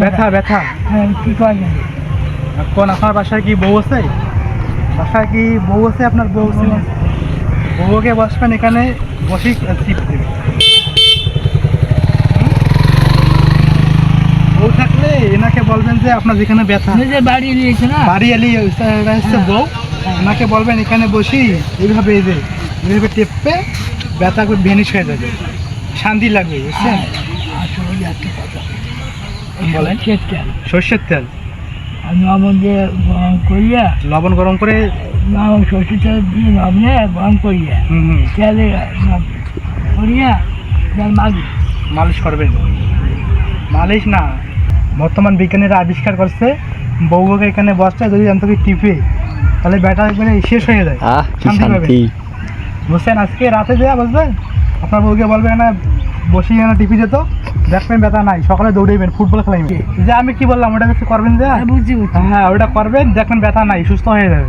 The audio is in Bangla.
ব্যথা ব্যথা কি করবেন? কোন আপনার বাসায় কি বউ আছে? বাসায় কি বউ আছে? আপনার বউ আছে? বউকে বসবেন এখানে, বসি টিপ দেবে। বউ থাকলে এনাকে বলবেন যে আপনার যেখানে ব্যথা, নিজে বাড়ি নিয়েছে না? বাড়ি এলি হচ্ছে বউ, ওনাকে বলবেন এখানে বসি এইভাবে, এই যে এইভাবে টেপে ব্যথা করে ভেনিশ হয়ে যাবে, শান্তি লাগবে, বুঝছেন? আসলে একটা কথা বলেন। তেল সর্ষের তেল আমি লবণ দিয়ে গরম করিয়া, লবণ গরম করে, সর্ষের তেল দিয়ে লবণে গরম করিয়া তেলে করিয়া মালিশ করবেন। মালিশ না, বর্তমান বিজ্ঞানীরা আবিষ্কার করছে বউকে এখানে বসতে যদি থেকে টিপে তাহলে ব্যথা একবারে শেষ হয়ে যায়, শান্তি পাবে। বুঝছেন? আজকে রাতে দেয়া বুঝবেন, আপনার বউকে বলবেন না বসে না টিপি যেত, দেখবেন ব্যথা নাই, সকালে দৌড়াইবেন, ফুটবল খেলাইবেন। যে আমি কি বললাম ওটা কিছু করবেন, যে বুঝছি হ্যাঁ ওটা করবেন, দেখবেন ব্যথা নাই, সুস্থ হয়ে যাবে।